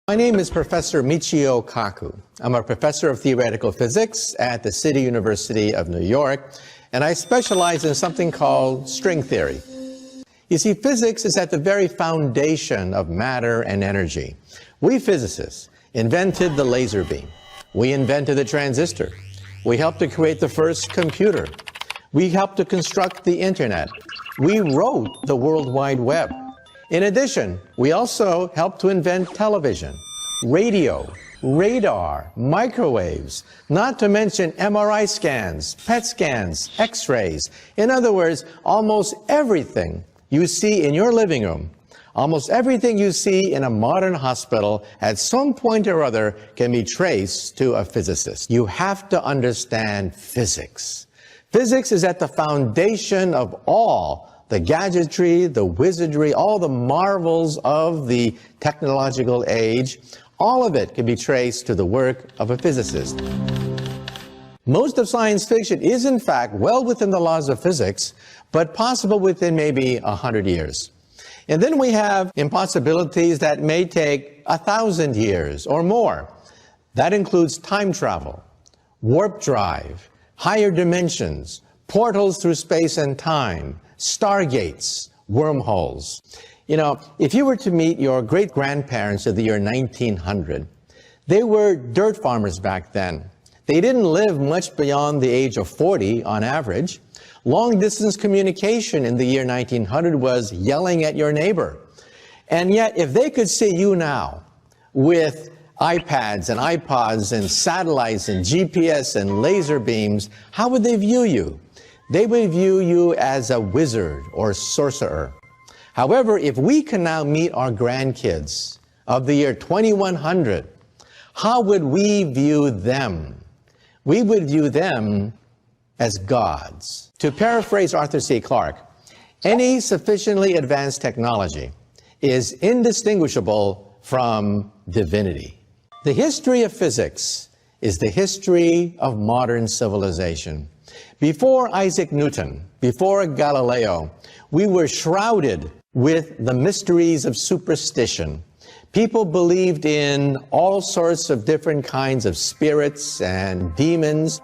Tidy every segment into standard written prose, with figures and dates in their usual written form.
My name is Professor Michio Kaku. I'm a professor of theoretical physics at the City University of New York, and I specialize in something called string theory. You see, physics is at the very foundation of matter and energy. We physicists invented the laser beam. We invented the transistor. We helped to create the first computer. We helped to construct the internet. We wrote the World Wide Web. In addition, we also helped to invent television, radio, radar, microwaves, not to mention MRI scans, PET scans, X-rays. In other words, almost everything you see in your living room, almost everything you see in a modern hospital at some point or other can be traced to a physicist. You have to understand physics. Physics is at the foundation of all the gadgetry, the wizardry, all the marvels of the technological age. All of it can be traced to the work of a physicist. Most of science fiction is, in fact, well within the laws of physics, but possible within maybe 100 years. And then we have impossibilities that may take 1,000 years or more. That includes time travel, warp drive, higher dimensions, portals through space and time, stargates, wormholes. You know, if you were to meet your great-grandparents of the year 1900, they were dirt farmers back then. They didn't live much beyond the age of 40 on average. Long-distance communication in the year 1900 was yelling at your neighbor. And yet, if they could see you now with iPads and iPods and satellites and GPS and laser beams, how would they view you? They would view you as a wizard or sorcerer. However, if we can now meet our grandkids of the year 2100, how would we view them? We would view them as gods. To paraphrase Arthur C. Clarke, any sufficiently advanced technology is indistinguishable from divinity. The history of physics is the history of modern civilization. Before Isaac Newton, before Galileo, we were shrouded with the mysteries of superstition. People believed in all sorts of different kinds of spirits and demons.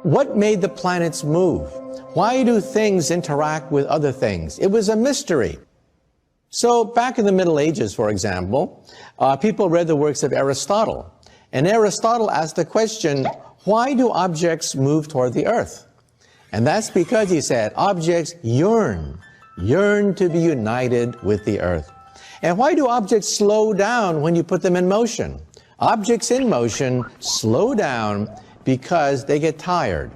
What made the planets move? Why do things interact with other things? It was a mystery. So back in the Middle Ages, for example, people read the works of Aristotle. And Aristotle asked the question, why do objects move toward the earth? And that's because, he said, objects yearn to be united with the earth. And why do objects slow down when you put them in motion? Objects in motion slow down because they get tired.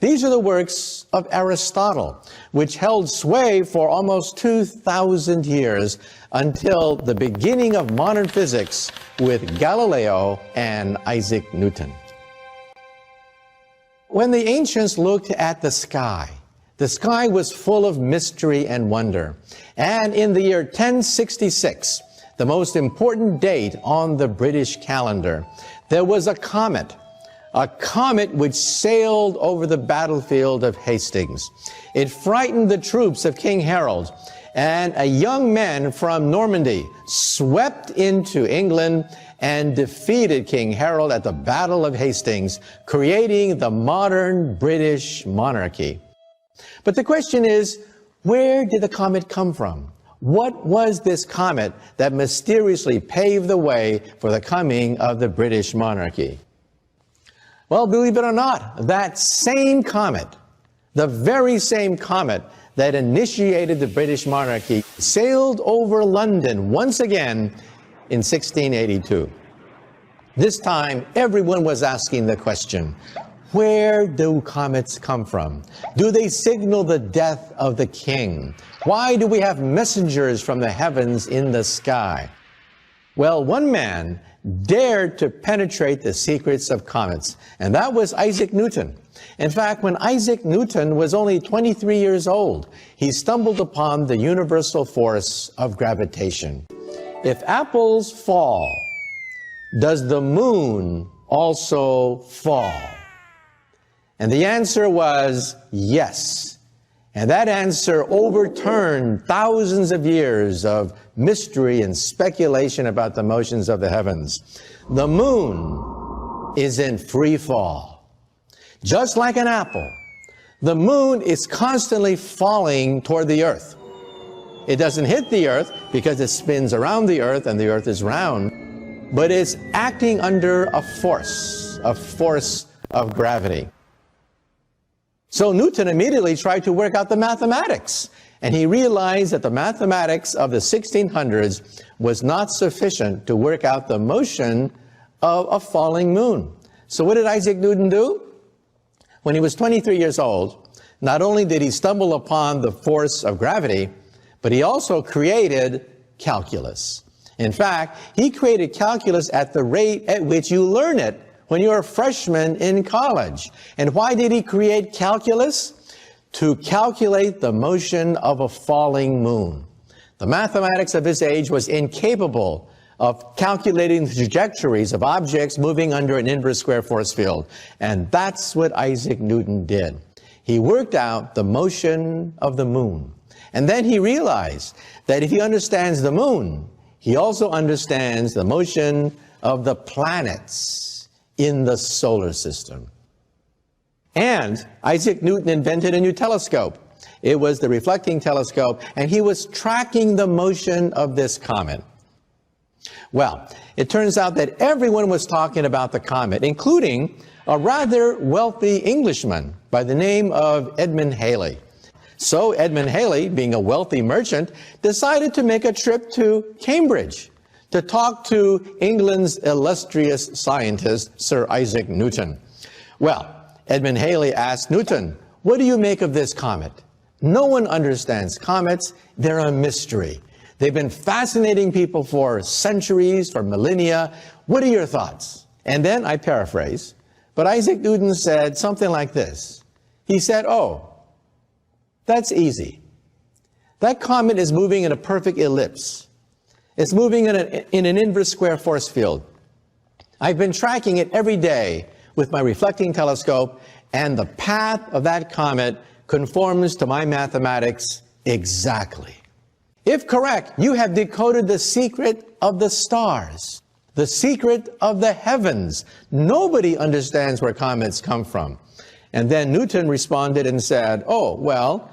These are the works of Aristotle, which held sway for almost 2,000 years until the beginning of modern physics with Galileo and Isaac Newton. When the ancients looked at the sky was full of mystery and wonder. And in the year 1066, the most important date on the British calendar, there was a comet which sailed over the battlefield of Hastings. It frightened the troops of King Harold, and a young man from Normandy swept into England and defeated King Harold at the Battle of Hastings, creating the modern British monarchy. But the question is, where did the comet come from? What was this comet that mysteriously paved the way for the coming of the British monarchy? Well, believe it or not, that same comet, the very same comet that initiated the British monarchy, sailed over London once again in 1682. This time, everyone was asking the question, where do comets come from? Do they signal the death of the king? Why do we have messengers from the heavens in the sky? Well, one man dared to penetrate the secrets of comets, and that was Isaac Newton. In fact, when Isaac Newton was only 23 years old, he stumbled upon the universal force of gravitation. If apples fall, does the moon also fall? And the answer was yes. And that answer overturned thousands of years of mystery and speculation about the motions of the heavens. The moon is in free fall. Just like an apple, the moon is constantly falling toward the earth. It doesn't hit the earth because it spins around the earth and the earth is round, but it's acting under a force of gravity. So Newton immediately tried to work out the mathematics, and he realized that the mathematics of the 1600s was not sufficient to work out the motion of a falling moon. So what did Isaac Newton do? When he was 23 years old, not only did he stumble upon the force of gravity, but he also created calculus. In fact, he created calculus at the rate at which you learn it when you're a freshman in college. And why did he create calculus? To calculate the motion of a falling moon. The mathematics of his age was incapable of calculating the trajectories of objects moving under an inverse square force field. And that's what Isaac Newton did. He worked out the motion of the moon. And then he realized that if he understands the moon, he also understands the motion of the planets in the solar system. And Isaac Newton invented a new telescope. It was the reflecting telescope, and he was tracking the motion of this comet. Well, it turns out that everyone was talking about the comet, including a rather wealthy Englishman by the name of Edmund Halley. So Edmund Halley, being a wealthy merchant, decided to make a trip to Cambridge to talk to England's illustrious scientist, Sir Isaac Newton. Well, Edmund Halley asked Newton, "What do you make of this comet?" No one understands comets. They're a mystery. They've been fascinating people for centuries, for millennia. What are your thoughts? And then, I paraphrase, but Isaac Newton said something like this. He said, "Oh, that's easy. That comet is moving in a perfect ellipse. It's moving in an inverse square force field. I've been tracking it every day with my reflecting telescope, and the path of that comet conforms to my mathematics exactly." If correct, you have decoded the secret of the stars, the secret of the heavens. Nobody understands where comets come from. And then Newton responded and said, "Oh, well,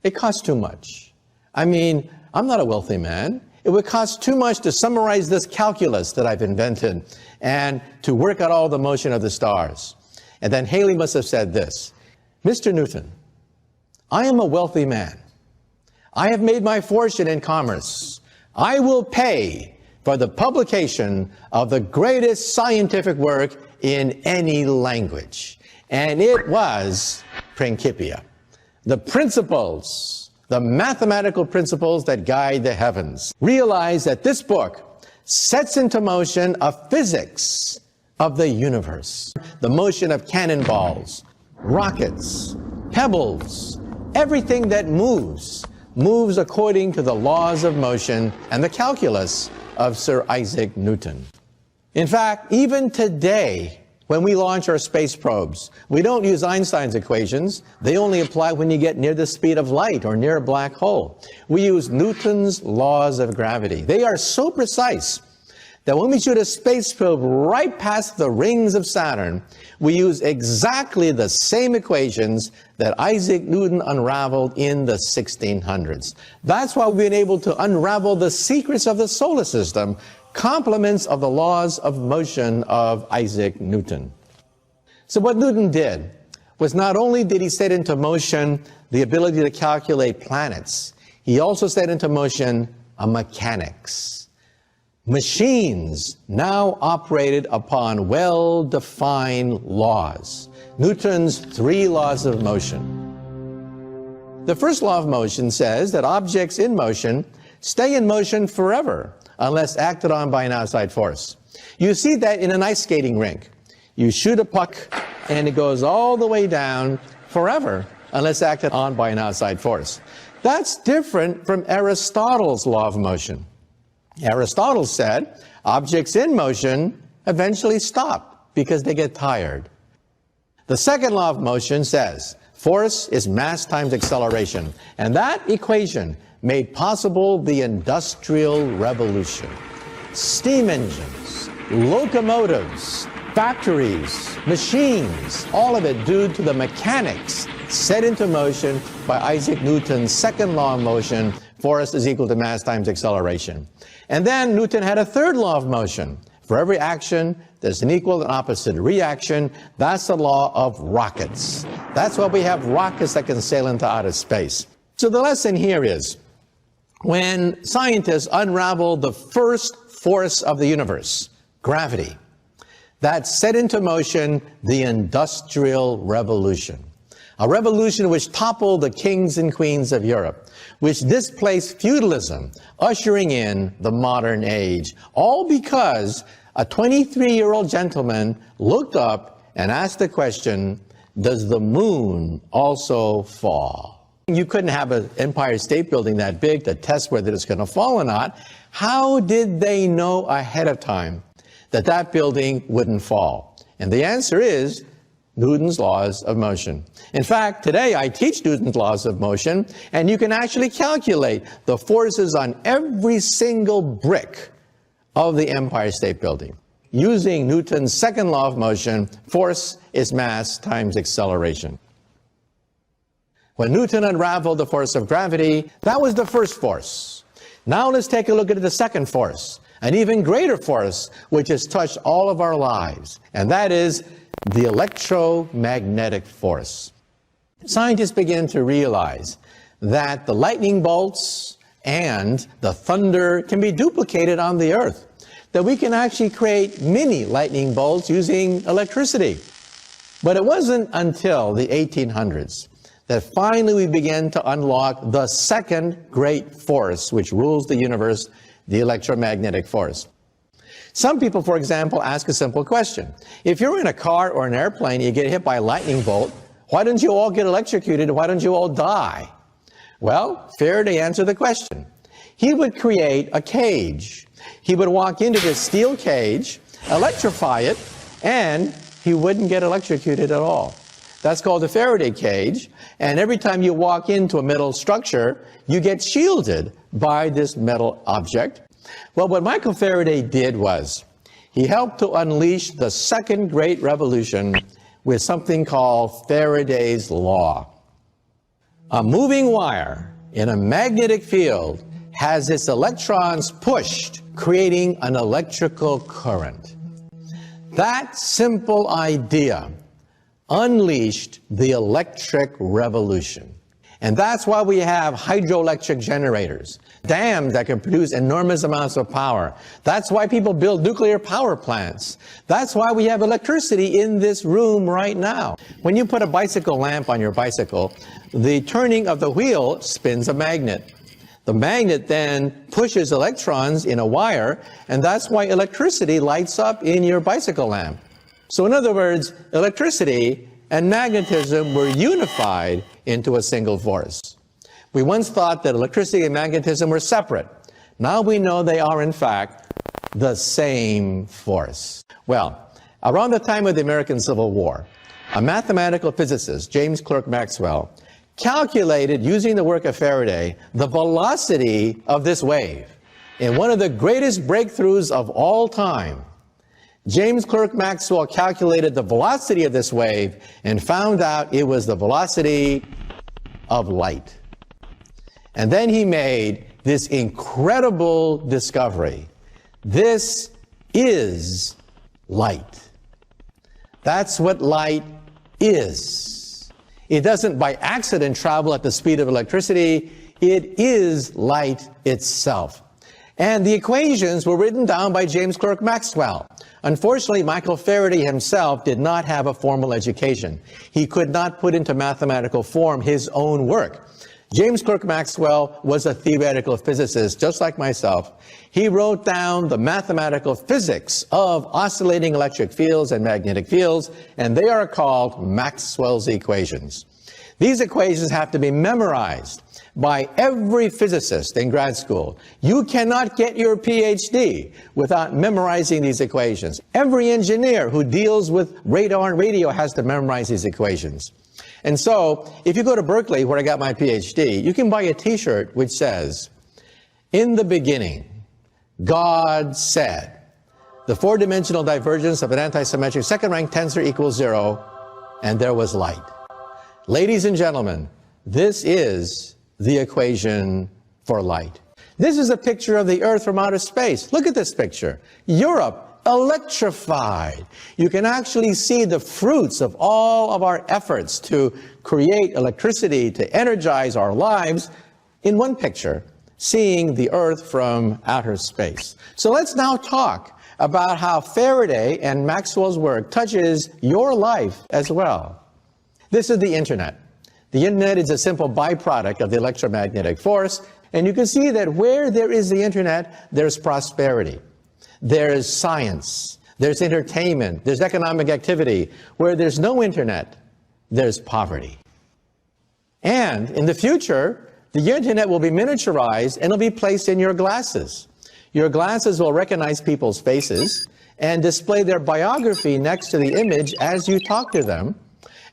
it costs too much. I mean, I'm not a wealthy man. It would cost too much to summarize this calculus that I've invented and to work out all the motion of the stars." And then Halley must have said this, "Mr. Newton, I am a wealthy man. I have made my fortune in commerce. I will pay for the publication of the greatest scientific work in any language." And it was Principia. The principles, the mathematical principles that guide the heavens. Realize that this book sets into motion a physics of the universe. The motion of cannonballs, rockets, pebbles, everything that moves according to the laws of motion and the calculus of Sir Isaac Newton. In fact, even today, when we launch our space probes, we don't use Einstein's equations. They only apply when you get near the speed of light or near a black hole. We use Newton's laws of gravity. They are so precise that when we shoot a space probe right past the rings of Saturn, we use exactly the same equations that Isaac Newton unraveled in the 1600s. That's why we've been able to unravel the secrets of the solar system, complements of the laws of motion of Isaac Newton. So what Newton did was not only did he set into motion the ability to calculate planets, he also set into motion a mechanics. Machines now operated upon well-defined laws. Newton's 3 laws of motion. The first law of motion says that objects in motion stay in motion forever unless acted on by an outside force. You see that in an ice skating rink. You shoot a puck and it goes all the way down forever unless acted on by an outside force. That's different from Aristotle's law of motion. Aristotle said objects in motion eventually stop because they get tired. The second law of motion says force is mass times acceleration, and that equation made possible the Industrial Revolution. Steam engines, locomotives, factories, machines, all of it due to the mechanics set into motion by Isaac Newton's second law of motion, force is equal to mass times acceleration. And then Newton had a third law of motion. For every action, there's an equal and opposite reaction. That's the law of rockets. That's why we have rockets that can sail into outer space. So the lesson here is, when scientists unraveled the first force of the universe, gravity, that set into motion the Industrial Revolution. A revolution which toppled the kings and queens of Europe, which displaced feudalism, ushering in the modern age, all because a 23-year-old gentleman looked up and asked the question, does the moon also fall? You couldn't have an Empire State Building that big to test whether it's going to fall or not. How did they know ahead of time that that building wouldn't fall? And the answer is Newton's laws of motion. In fact, today I teach Newton's laws of motion, and you can actually calculate the forces on every single brick of the Empire State Building. Using Newton's second law of motion, force is mass times acceleration. When Newton unraveled the force of gravity, that was the first force. Now let's take a look at the second force, an even greater force which has touched all of our lives, and that is the electromagnetic force. Scientists begin to realize that the lightning bolts and the thunder can be duplicated on the Earth, that we can actually create mini lightning bolts using electricity. But it wasn't until the 1800s that finally we began to unlock the second great force which rules the universe, the electromagnetic force. Some people, for example, ask a simple question. If you're in a car or an airplane, you get hit by a lightning bolt, why don't you all get electrocuted? Why don't you all die? Well, Faraday answered the question. He would create a cage. He would walk into this steel cage, electrify it, and he wouldn't get electrocuted at all. That's called the Faraday cage, and every time you walk into a metal structure, you get shielded by this metal object. Well, what Michael Faraday did was, he helped to unleash the second great revolution with something called Faraday's law. A moving wire in a magnetic field has its electrons pushed, creating an electrical current. That simple idea unleashed the electric revolution. And that's why we have hydroelectric generators, dams that can produce enormous amounts of power. That's why people build nuclear power plants. That's why we have electricity in this room right now. When you put a bicycle lamp on your bicycle, the turning of the wheel spins a magnet. The magnet then pushes electrons in a wire, and that's why electricity lights up in your bicycle lamp. So in other words, electricity and magnetism were unified into a single force. We once thought that electricity and magnetism were separate. Now we know they are, in fact, the same force. Well, around the time of the American Civil War, a mathematical physicist, James Clerk Maxwell, calculated, using the work of Faraday, the velocity of this wave. In one of the greatest breakthroughs of all time, James Clerk Maxwell calculated the velocity of this wave and found out it was the velocity of light. And then he made this incredible discovery. This is light. That's what light is. It doesn't by accident travel at the speed of electricity. It is light itself. And the equations were written down by James Clerk Maxwell. Unfortunately, Michael Faraday himself did not have a formal education. He could not put into mathematical form his own work. James Clerk Maxwell was a theoretical physicist, just like myself. He wrote down the mathematical physics of oscillating electric fields and magnetic fields, and they are called Maxwell's equations. These equations have to be memorized. by every physicist in grad school. You cannot get your PhD without memorizing these equations. Every engineer who deals with radar and radio has to memorize these equations. And so, if you go to Berkeley, where I got my PhD, you can buy a t-shirt which says, "In the beginning, God said, the four-dimensional divergence of an antisymmetric second-rank tensor equals 0, and there was light." Ladies and gentlemen, this is the equation for light. This is a picture of the Earth from outer space. Look at this picture. Europe, electrified. You can actually see the fruits of all of our efforts to create electricity, to energize our lives in one picture, seeing the Earth from outer space. So let's now talk about how Faraday and Maxwell's work touches your life as well. This is the Internet. The Internet is a simple byproduct of the electromagnetic force, and you can see that where there is the Internet, there's prosperity. There's science, there's entertainment, there's economic activity. Where there's no Internet, there's poverty. And in the future, the Internet will be miniaturized and it'll be placed in your glasses. Your glasses will recognize people's faces and display their biography next to the image as you talk to them.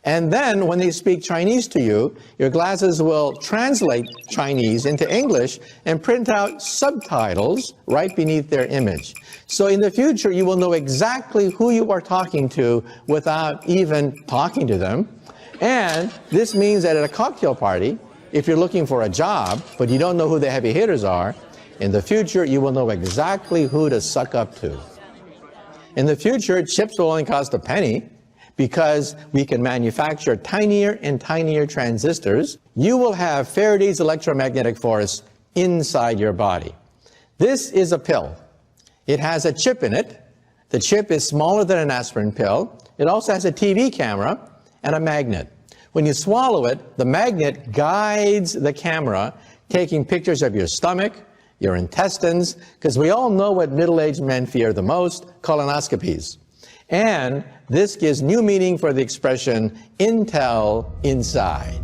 And then when they speak Chinese to you, your glasses will translate Chinese into English and print out subtitles right beneath their image. So in the future, you will know exactly who you are talking to without even talking to them. And this means that at a cocktail party, if you're looking for a job, but you don't know who the heavy hitters are, in the future, you will know exactly who to suck up to. In the future, chips will only cost a penny, because we can manufacture tinier and tinier transistors. You will have Faraday's electromagnetic force inside your body. This is a pill. It has a chip in it. The chip is smaller than an aspirin pill. It also has a TV camera and a magnet. When you swallow it, the magnet guides the camera, taking pictures of your stomach, your intestines, because we all know what middle-aged men fear the most, colonoscopies. And this gives new meaning for the expression Intel inside.